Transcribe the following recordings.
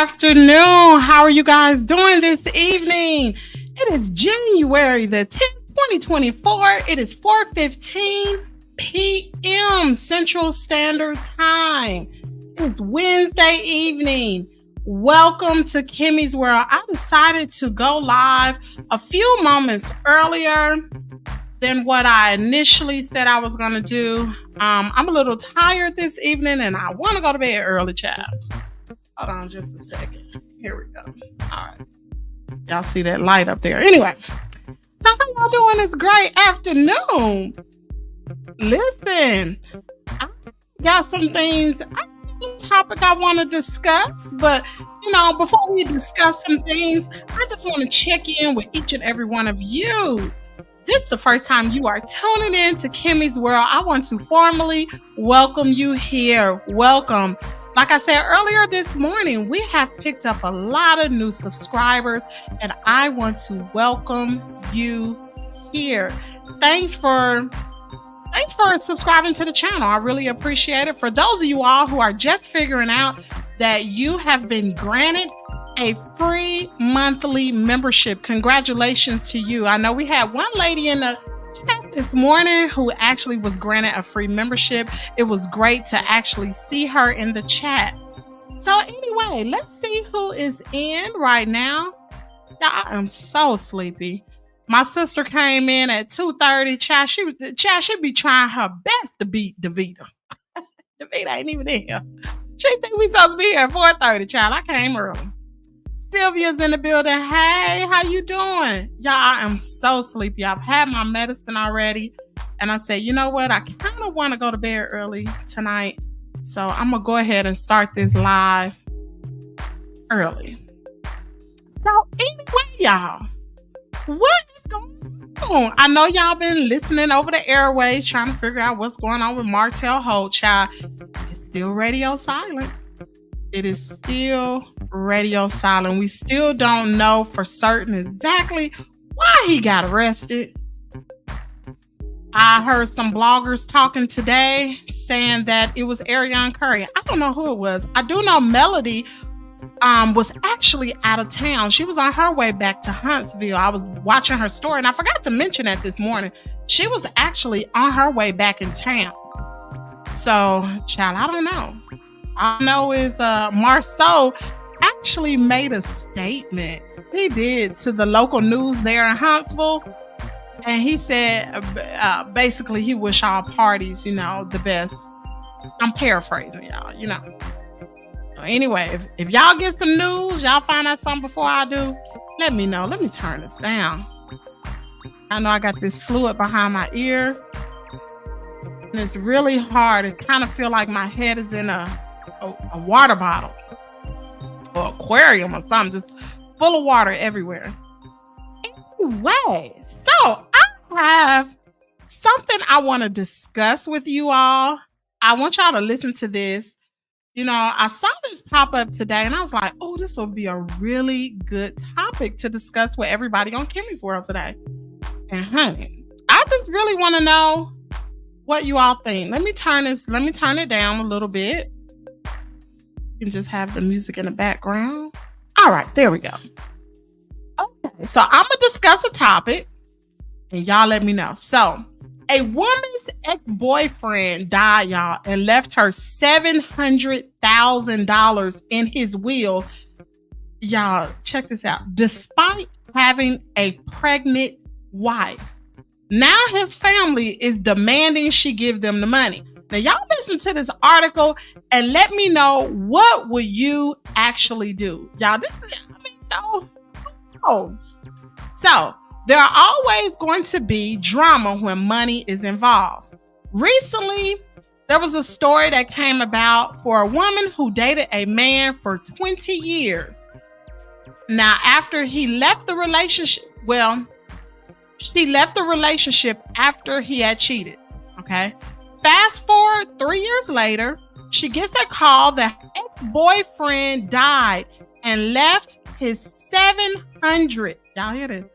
afternoon. How are you guys doing this evening? It is January the 10th, 2024. It is 4:15 p.m. Central Standard Time. It's Wednesday evening. Welcome to Kimmy's World. I decided to go live a few moments earlier than what I initially said I was going to do. I'm a little tired this evening and I want to go to bed early, child. Hold on just a second. Here we go. All right. Y'all see that light up there. Anyway, so how y'all doing this great afternoon? Listen, I got some things, topic I want to discuss, but before we discuss some things, I just want to check in with each and every one of you. This is the first time you are tuning in to Kimmy's World. I want to formally welcome you here. Welcome. Like I said earlier this morning, we have picked up a lot of new subscribers, and I want to welcome you here. Thanks for subscribing to the channel. I really appreciate it. For those of you all who are just figuring out that you have been granted a free monthly membership, congratulations to you. I know we had one lady in the chat this morning who actually was granted a free membership. It was great to actually see her in the chat. So anyway, let's see who is in right now. I am so sleepy. My sister came in at 2:30. She be trying her best to beat Davita. Davita ain't even in here. She think we supposed to be here at 4:30, child. I came early. Sylvia's in the building. Hey, how you doing? Y'all, I am so sleepy. I've had my medicine already. And I said, you know what? I kind of want to go to bed early tonight. So I'm going to go ahead and start this live early. So anyway, y'all, what is going on? I know y'all been listening over the airways trying to figure out what's going on with Martell Holt, child. It's still radio silent. It is still radio silent. We still don't know for certain exactly why he got arrested. I heard some bloggers talking today saying that it was Ariana Curry. I don't know who it was. I do know Melody was actually out of town. She was on her way back to Huntsville. I was watching her story and I forgot to mention that this morning. She was actually on her way back in town. So, child, I don't know. All I know is Marceau actually made a statement. He did to the local news there in Huntsville. And he said, basically, he wished all parties, the best. I'm paraphrasing, y'all, So anyway, if y'all get some news, y'all find out something before I do, let me know. Let me turn this down. I know I got this fluid behind my ears. And it's really hard. It kind of feel like my head is in a water bottle or aquarium or something, just full of water everywhere. Anyway, so I have something I want to discuss with you all. I want y'all to listen to this. I saw this pop up today and I was like, oh, this will be a really good topic to discuss with everybody on Kimmy's World today. And honey, I just really want to know what you all think. Let me turn it down a little bit. You can just have the music in the background. All right, there we go. Okay, so I'm gonna discuss a topic and y'all let me know. So a woman's ex-boyfriend died, y'all, and left her $700,000 in his will. Y'all, check this out. Despite having a pregnant wife. Now his family is demanding she give them the money. Now, y'all listen to this article and let me know, what will you actually do? Y'all, no. So, there are always going to be drama when money is involved. Recently, there was a story that came about for a woman who dated a man for 20 years. Now, after he left the relationship, she left the relationship after he had cheated, okay? Fast forward 3 years later, she gets a call that her ex-boyfriend died and left his y'all hear this?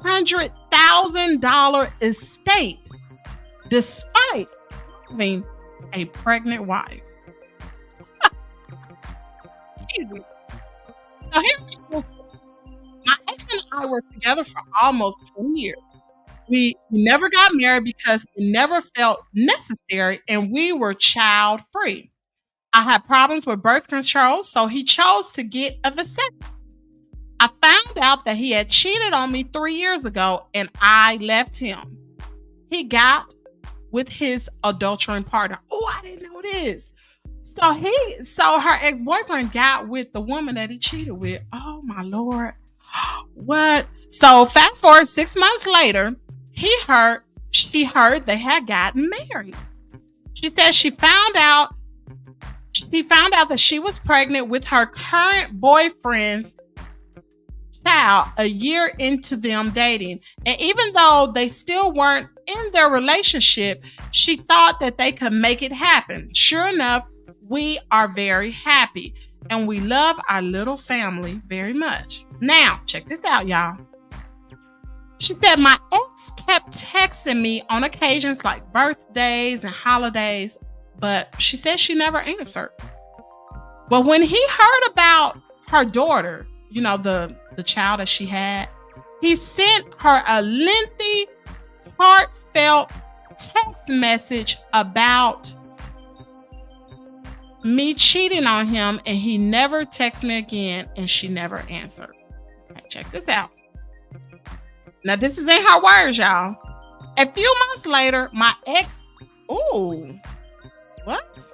$700,000 estate despite having a pregnant wife. easy. So here's the cool story. My ex and I were together for almost 20 years. We never got married because it never felt necessary and we were child free. I had problems with birth control, so he chose to get a vasectomy. I found out that he had cheated on me 3 years ago and I left him. He got with his adulterine partner. Oh, I didn't know this. So her ex-boyfriend got with the woman that he cheated with. Oh my Lord. What? So fast forward 6 months later, she heard they had gotten married. She said she found out that she was pregnant with her current boyfriend's child a year into them dating. And even though they still weren't in their relationship, she thought that they could make it happen. Sure enough, we are very happy and we love our little family very much. Now, check this out, y'all. She said, my ex kept texting me on occasions like birthdays and holidays, but she said she never answered. But when he heard about her daughter, the child that she had, he sent her a lengthy, heartfelt text message about me cheating on him, and he never texted me again, and she never answered. Okay, check this out. Now, this is in her words, y'all. A few months later, my ex... Ooh. What?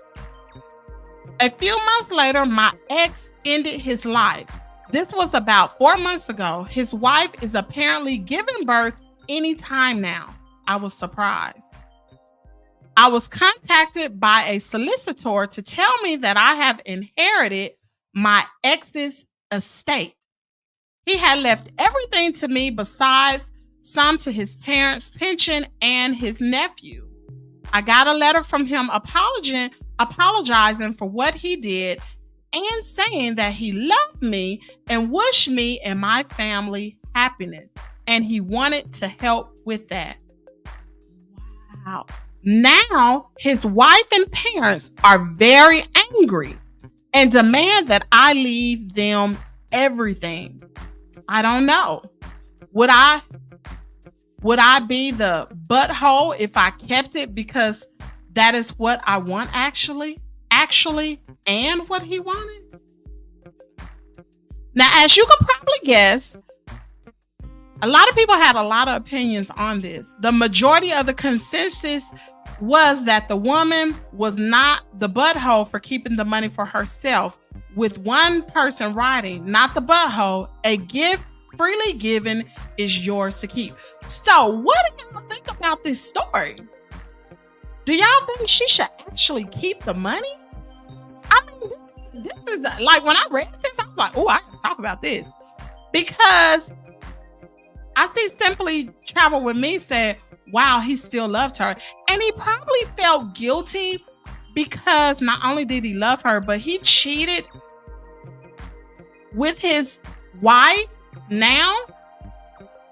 A few months later, my ex ended his life. This was about 4 months ago. His wife is apparently giving birth anytime now. I was surprised. I was contacted by a solicitor to tell me that I have inherited my ex's estate. He had left everything to me besides some to his parents' pension and his nephew. I got a letter from him apologizing for what he did and saying that he loved me and wished me and my family happiness, and he wanted to help with that. Wow. Now, his wife and parents are very angry and demand that I leave them everything. I don't know. Would I be the butthole if I kept it because that is what I want actually, and what he wanted? Now, as you can probably guess, a lot of people had a lot of opinions on this. The majority of the consensus was that the woman was not the butthole for keeping the money for herself, with one person writing, not the butthole, a gift freely given is yours to keep. So what do y'all think about this story? Do y'all think she should actually keep the money? I mean, this is like, when I read this, I was like, oh, I can talk about this. Because I see Simply Travel With Me said, wow, he still loved her. And he probably felt guilty because not only did he love her, but he cheated with his wife. Now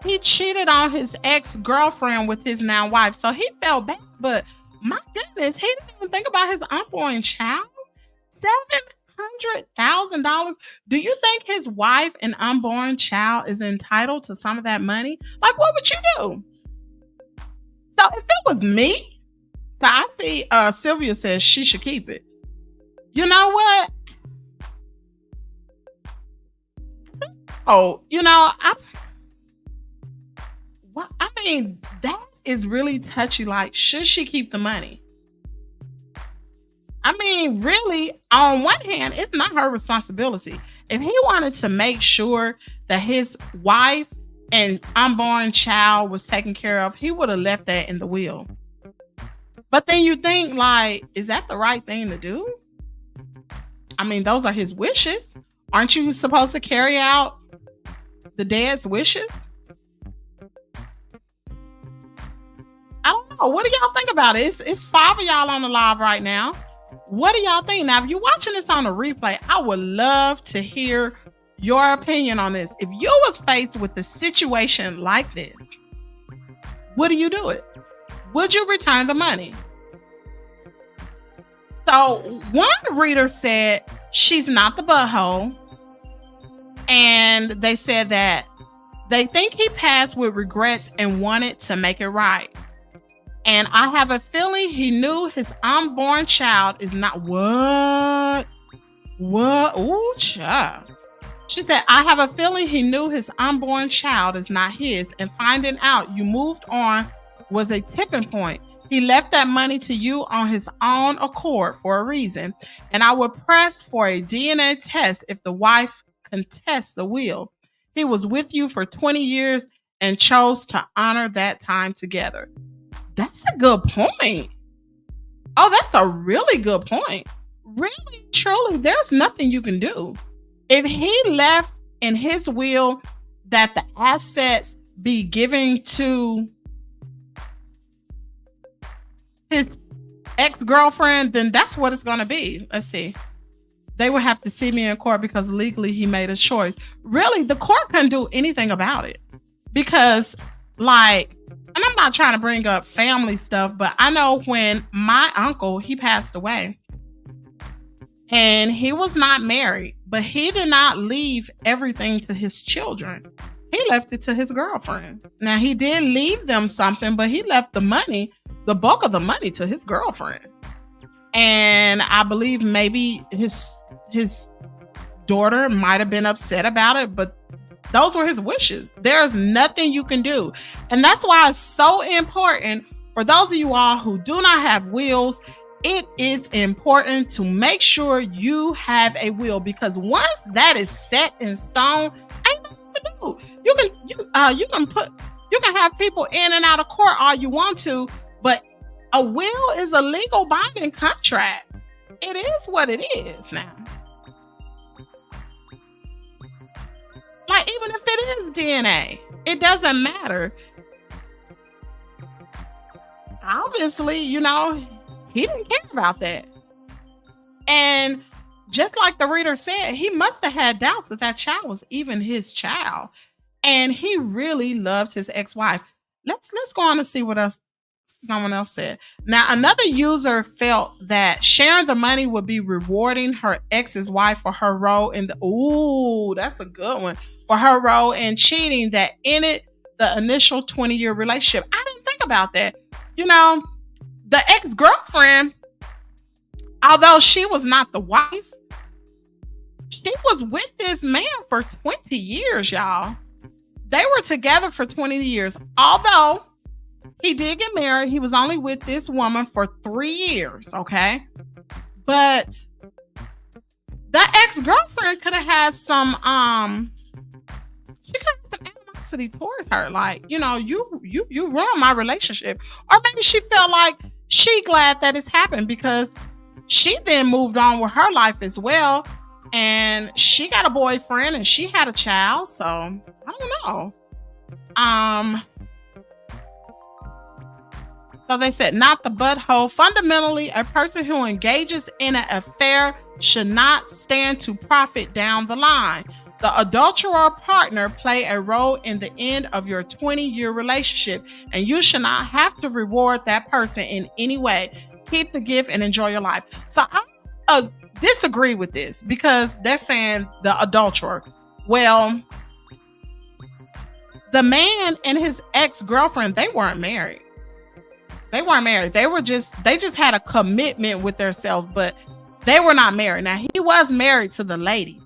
he cheated on his ex-girlfriend with his now wife. So he felt bad, but my goodness, he didn't even think about his unborn child. $700,000. Do you think his wife and unborn child is entitled to some of that money? Like, what would you do? So if it was me, so I see Sylvia says she should keep it. You know what? Oh, I mean, that is really touchy. Like, should she keep the money? I mean, really, on one hand, it's not her responsibility. If he wanted to make sure that his wife and unborn child was taken care of, he would have left that in the will. But then you think, like, is that the right thing to do? I mean, those are his wishes. Aren't you supposed to carry out the dad's wishes? I don't know. What do y'all think about it? It's 5 of y'all on the live right now. What do y'all think? Now, if you're watching this on a replay, I would love to hear your opinion on this. If you was faced with a situation like this, would you do it? Would you return the money? So one reader said She's not the butthole. And they said that they think he passed with regrets and wanted to make it right. And I have a feeling he knew his unborn child is not what? What? Ooh, child. She said, I have a feeling he knew his unborn child is not his, and finding out you moved on was a tipping point. He left that money to you on his own accord for a reason, and I would press for a DNA test if the wife contests the will. He was with you for 20 years and chose to honor that time together. That's a good point. Oh, that's a really good point. Really, truly, there's nothing you can do. If he left in his will that the assets be given to his ex-girlfriend, then that's what it's going to be. Let's see. They would have to see me in court because legally he made a choice. Really, the court couldn't do anything about it because, like, and I'm not trying to bring up family stuff, but I know when my uncle, he passed away and he was not married, but he did not leave everything to his children. He left it to his girlfriend. Now, he did leave them something, but he left the money, the bulk of the money, to his girlfriend. And I believe maybe his daughter might have been upset about it, but those were his wishes. There's nothing you can do. And that's why it's so important for those of you all who do not have wills. It is important to make sure you have a will, because once that is set in stone, ain't nothing to do. You can have people in and out of court all you want to, but a will is a legal binding contract. It is what it is now. Like, even if it is DNA, it doesn't matter. Obviously, he didn't care about that. And just like the reader said, he must have had doubts that child was even his child. And he really loved his ex-wife. Let's go on and see what else someone else said. Now, another user felt that sharing the money would be rewarding her ex's wife for her role in that's a good one, for her role in cheating that ended the initial 20-year relationship. I didn't think about that. The ex-girlfriend, although she was not the wife, she was with this man for 20 years, y'all. They were together for 20 years. Although he did get married, he was only with this woman for 3 years, okay? But the ex-girlfriend could have had some she could have some animosity towards her. Like, you ruined my relationship. Or maybe she felt like she glad that it's happened because she then moved on with her life as well. And she got a boyfriend and she had a child. So I don't know. So they said, not the butthole. Fundamentally, a person who engages in an affair should not stand to profit down the line. The adulterer partner play a role in the end of your 20-year relationship, and you should not have to reward that person in any way. Keep the gift and enjoy your life. So I disagree with this because they're saying the adulterer. Well, the man and his ex-girlfriend, they weren't married. They just had a commitment with themselves, but they were not married. Now, he was married to the lady,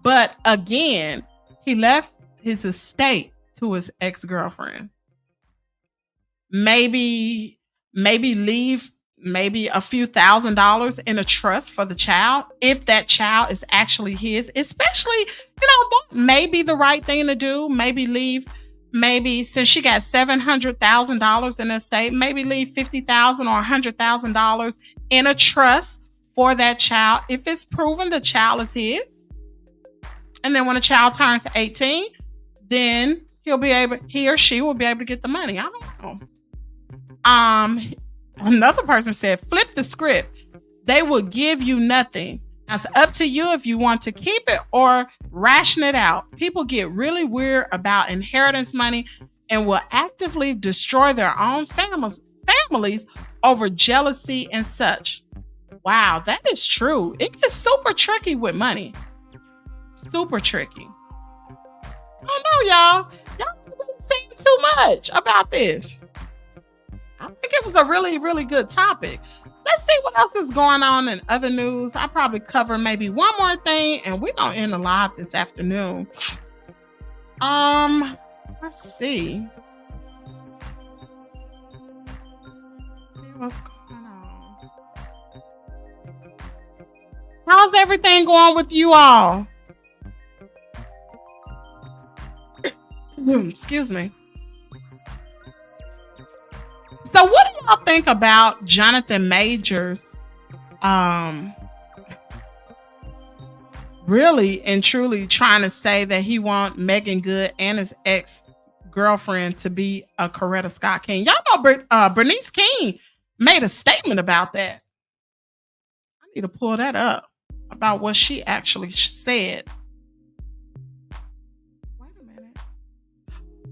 but again, he left his estate to his ex-girlfriend. Maybe leave a few $1,000s in a trust for the child, if that child is actually his, especially, that may be the right thing to do. Maybe since she got $700,000 in the estate, maybe leave $50,000 or $100,000 in a trust for that child. If it's proven the child is his, and then when the child turns 18, then he or she will be able to get the money. I don't know. Another person said, flip the script. They will give you nothing. It's up to you if you want to keep it or ration it out. People get really weird about inheritance money and will actively destroy their own families over jealousy and such. Wow, that is true. It gets super tricky with money. Super tricky. I don't know, y'all. Y'all really saying too much about this. I think it was a really, really good topic. Let's see what else is going on in other news. I probably cover maybe one more thing, and we're gonna end the live this afternoon. Let's see. What's going on? How's everything going with you all? Excuse me. So what do y'all think about Jonathan Majors really and truly trying to say that he want Megan Good and his ex-girlfriend to be a Coretta Scott King? Y'all know Bernice King made a statement about that. I need to pull that up about what she actually said. Wait a minute.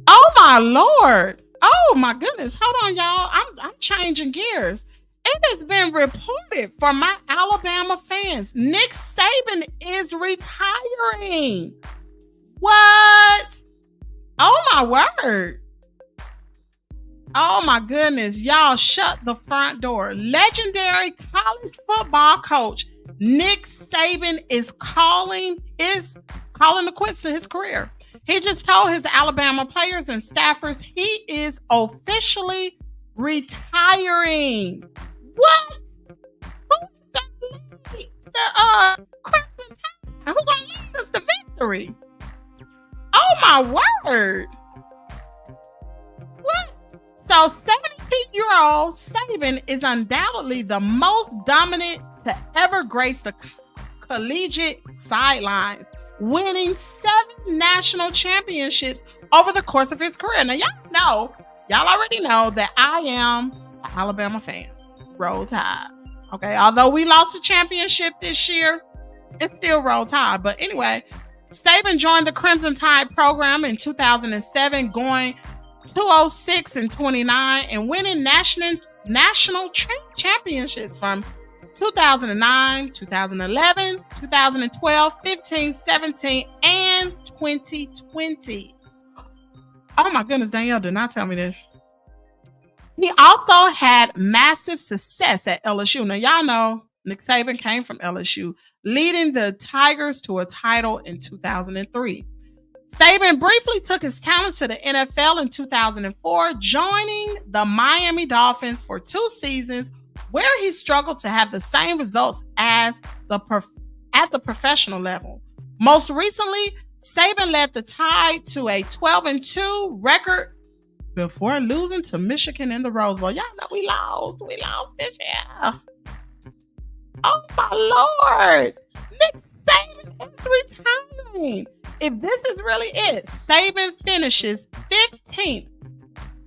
Oh my Lord. Oh my goodness. Hold on, y'all. I'm changing gears. It has been reported for my Alabama fans. Nick Saban is retiring. What? Oh my word. Oh my goodness. Y'all shut the front door. Legendary college football coach Nick Saban is calling the quits to his career. He just told his Alabama players and staffers he is officially retiring. What? Who's gonna lead the Crimson Tide? Who's gonna lead us to victory? Oh my word! What? So 72-year-old Saban is undoubtedly the most dominant to ever grace the collegiate sidelines, winning 7 national championships over the course of his career. Now, y'all already know that I am an Alabama fan. Roll Tide. Okay, although we lost the championship this year, it's still Roll Tide. But anyway, Saban joined the Crimson Tide program in 2007, going 206-29 and winning national championships from 2009, 2011, 2012, 15, 17, and 2020. Oh my goodness, Danielle did not tell me this. He also had massive success at LSU. Now, y'all know Nick Saban came from LSU, leading the Tigers to a title in 2003. Saban briefly took his talents to the NFL in 2004, joining the Miami Dolphins for 2 seasons, where he struggled to have the same results as at the professional level. Most recently, Saban led the Tide to a 12-2 record before losing to Michigan in the Rose Bowl. Y'all know we lost. We lost this year. Oh my Lord. Nick Saban is retiring. If this is really it, Saban finishes 15th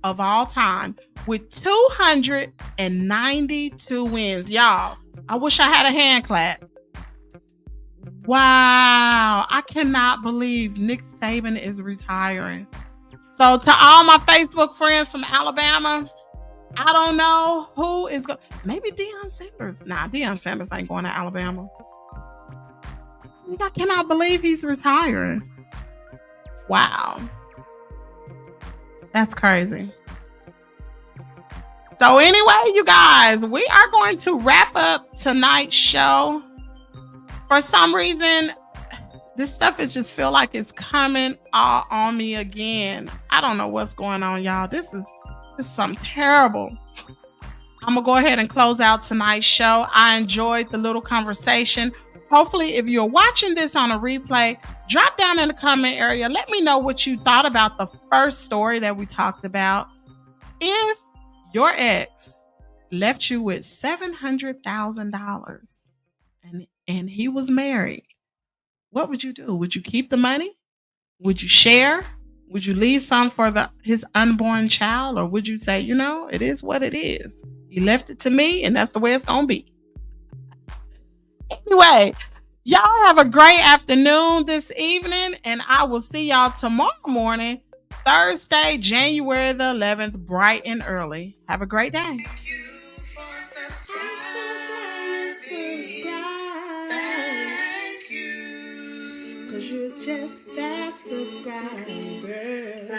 of all time with 292 wins. Y'all, I wish I had a hand clap. Wow. I cannot believe Nick Saban is retiring. So to all my Facebook friends from Alabama, I don't know who is going. Maybe Deion Sanders. Nah, Deion Sanders ain't going to Alabama. I cannot believe he's retiring. Wow. That's crazy. So anyway, you guys, we are going to wrap up tonight's show. For some reason, this stuff is just feel like it's coming all on me again. I don't know what's going on, y'all. This is something terrible. I'm going to go ahead and close out tonight's show. I enjoyed the little conversation. Hopefully, if you're watching this on a replay, drop down in the comment area. Let me know what you thought about the first story that we talked about. If your ex left you with $700,000 and he was married, what would you do? Would you keep the money? Would you share? Would you leave some for his unborn child? Or would you say, it is what it is. He left it to me and that's the way it's going to be. Anyway, y'all have a great afternoon this evening, and I will see y'all tomorrow morning, Thursday, January the 11th, bright and early. Have a great day. you're just that subscriber.